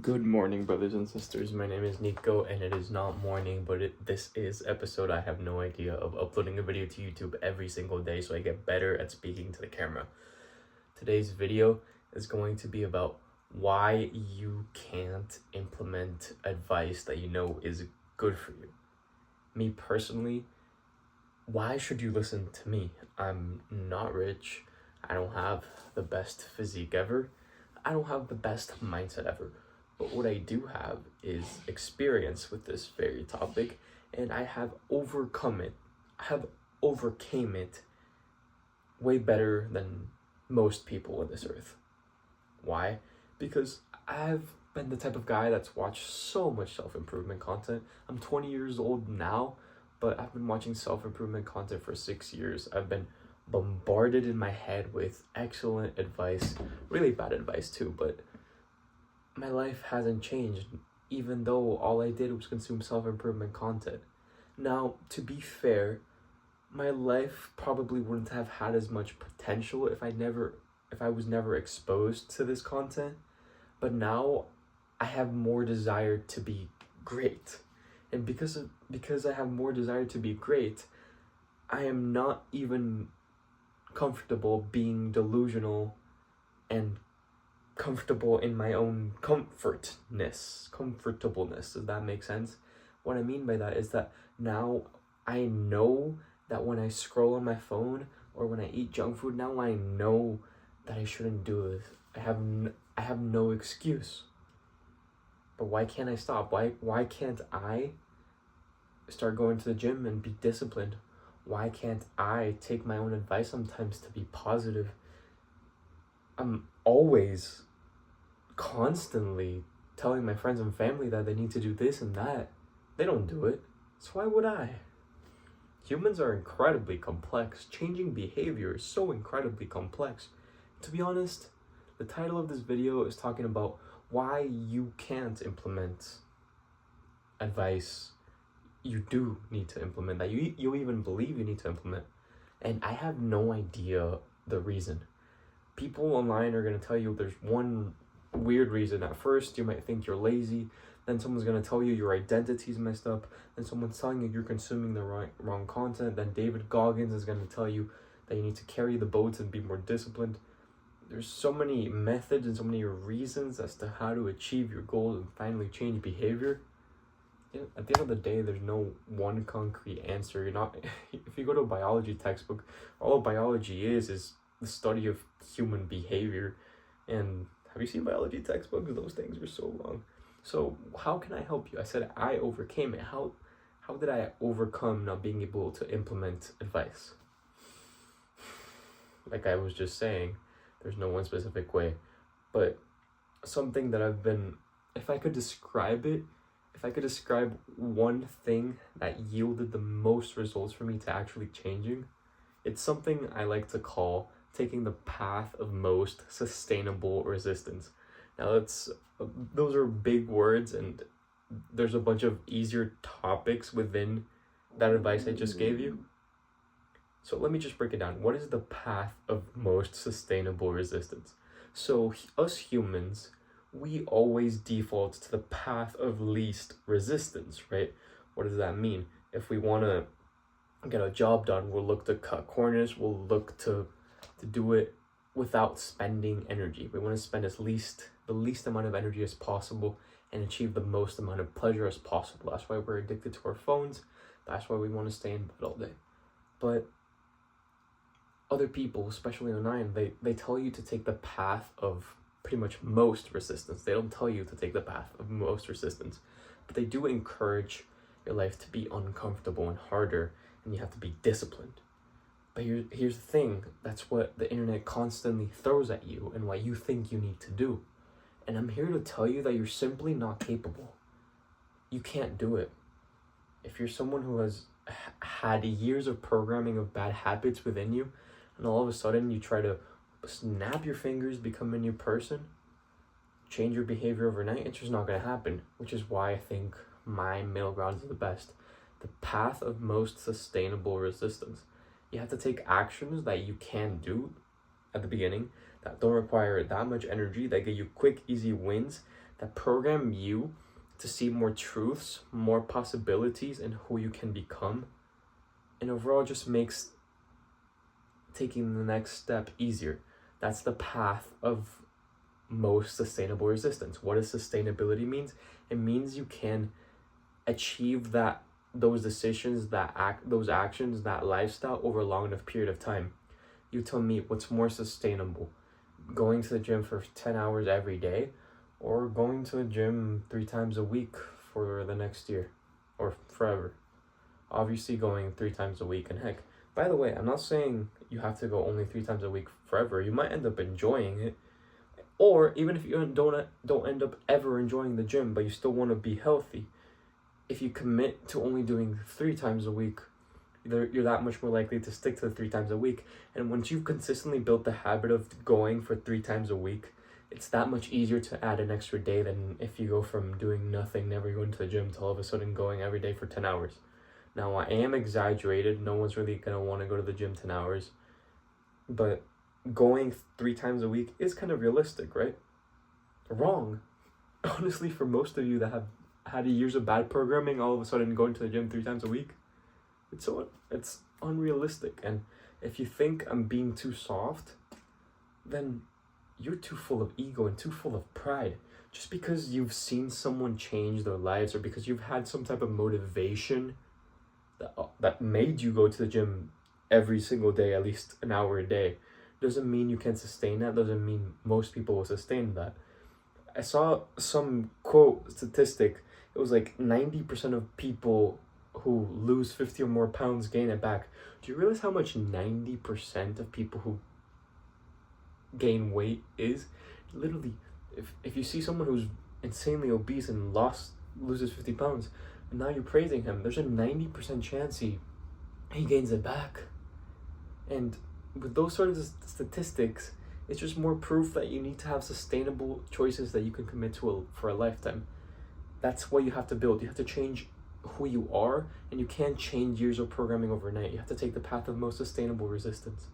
Good morning, brothers and sisters. My name is Nico, and it is not morning, but this is episode I have no idea of uploading a video to YouTube every single day so I get better at speaking to the camera. Today's video is going to be about why you can't implement advice that you know is good for you. Me personally, why should you listen to me? I'm not rich. I don't have the best physique ever. I don't have the best mindset ever. But what I do have is experience with this very topic, and I have overcome it. I have overcame it way better than most people on this earth. Why? Because I've been the type of guy that's watched so much self-improvement content. I'm 20 years old now, but I've been watching self-improvement content for 6 years. I've been bombarded in my head with excellent advice, really bad advice too, but my life hasn't changed, even though all I did was consume self-improvement content. Now, to be fair, my life probably wouldn't have had as much potential if I was never exposed to this content. But now I have more desire to be great. And because I have more desire to be great, I am not even comfortable being delusional and comfortable in my own comfortableness. Does that make sense? What I mean by that is that now I know that when I scroll on my phone or when I eat junk food, now I know that I shouldn't do this. I have no excuse. But why can't I stop? Why can't I start going to the gym and be disciplined? Why can't I take my own advice sometimes to be positive? I'm always constantly telling my friends and family that they need to do this and that. They don't do it, so why would I? Humans are incredibly complex. Changing behavior is so incredibly complex. To be honest, the title of this video is talking about why you can't implement advice you do need to implement, that you even believe you need to implement. And I have no idea the reason. People online are going to tell you there's one weird reason. At first, you might think you're lazy. Then someone's going to tell you your identity's messed up. Then someone's telling you you're consuming the wrong content. Then David Goggins is going to tell you that you need to carry the boats and be more disciplined. There's so many methods and so many reasons as to how to achieve your goals and finally change behavior. At the end of the day, there's no one concrete answer. You're not, if you go to a biology textbook, all biology is the study of human behavior. And have you seen biology textbooks? Those things are so long. So how can I help you? I said I overcame it. How did I overcome not being able to implement advice? Like I was just saying, there's no one specific way. But something that if I could describe one thing that yielded the most results for me to actually changing, it's something I like to call taking the path of most sustainable resistance. Now those are big words, and there's a bunch of easier topics within that advice I just gave you. So let me just break it down. What is the path of most sustainable resistance? So us humans, we always default to the path of least resistance, right? What does that mean? If we want to get a job done, we'll look to cut corners, we'll look to do it without spending energy. We want to spend the least amount of energy as possible and achieve the most amount of pleasure as possible. That's why we're addicted to our phones. That's why we want to stay in bed all day. But other people, especially online, they tell you to take the path of pretty much most resistance. They don't tell you to take the path of most resistance, but they do encourage your life to be uncomfortable and harder, and you have to be disciplined. But here's the thing, that's what the internet constantly throws at you and what you think you need to do. And I'm here to tell you that you're simply not capable. You can't do it. If you're someone who has had years of programming of bad habits within you, and all of a sudden you try to snap your fingers, become a new person, change your behavior overnight, it's just not going to happen. Which is why I think my middle ground is the best. The path of most sustainable resistance. You have to take actions that you can do at the beginning that don't require that much energy, that get you quick, easy wins, that program you to see more truths, more possibilities in who you can become, and overall just makes taking the next step easier. That's the path of most sustainable resistance. What does sustainability means? It means you can achieve those decisions, those actions, that lifestyle over a long enough period of time. You tell me what's more sustainable, going to the gym for 10 hours every day, or going to the gym 3 times a week for the next year or forever. Obviously going 3 times a week, and heck, by the way, I'm not saying you have to go only 3 times a week forever. You might end up enjoying it, or even if you don't end up ever enjoying the gym, but you still want to be healthy, if you commit to only doing 3 times a week, you're that much more likely to stick to the 3 times a week. And once you've consistently built the habit of going for 3 times a week, it's that much easier to add an extra day than if you go from doing nothing, never going to the gym, to all of a sudden going every day for 10 hours. Now, I am exaggerated. No one's really going to want to go to the gym 10 hours. But going 3 times a week is kind of realistic, right? Wrong. Honestly, for most of you that have had years of bad programming, all of a sudden going to the gym 3 times a week, it's unrealistic. And if you think I'm being too soft, then you're too full of ego and too full of pride. Just because you've seen someone change their lives, or because you've had some type of motivation that made you go to the gym every single day, at least an hour a day, doesn't mean you can sustain that. Doesn't mean most people will sustain that. I saw some quote statistic. It was like 90% of people who lose 50 or more pounds gain it back. Do you realize how much 90% of people who gain weight is? Literally, if you see someone who's insanely obese and loses 50 pounds, and now you're praising him, there's a 90% chance he gains it back. And with those sort of statistics, it's just more proof that you need to have sustainable choices that you can commit to for a lifetime. That's what you have to build. You have to change who you are, and you can't change years of programming overnight. You have to take the path of most sustainable resistance.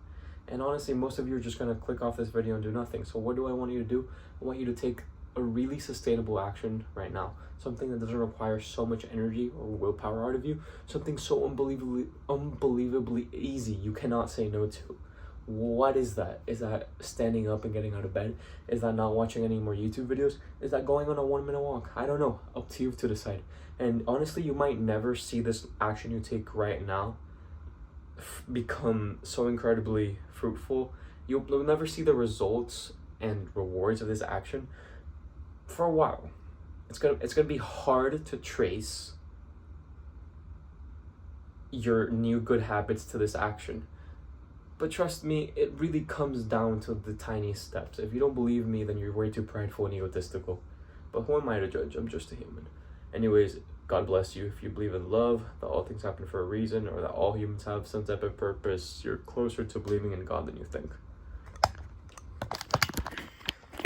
And honestly, most of you are just going to click off this video and do nothing. So what do I want you to do? I want you to take a really sustainable action right now. Something that doesn't require so much energy or willpower out of you. Something so unbelievably easy you cannot say no to. What is that? Is that standing up and getting out of bed? Is that not watching any more YouTube videos? Is that going on a 1-minute walk? I don't know. Up to you to decide. And honestly, you might never see this action you take right now become so incredibly fruitful. You'll never see the results and rewards of this action for a while. It's gonna be hard to trace your new good habits to this action. But trust me, it really comes down to the tiny steps. If you don't believe me, then you're way too prideful and egotistical. But who am I to judge? I'm just a human. Anyways, God bless you. If you believe in love, that all things happen for a reason, or that all humans have some type of purpose, you're closer to believing in God than you think.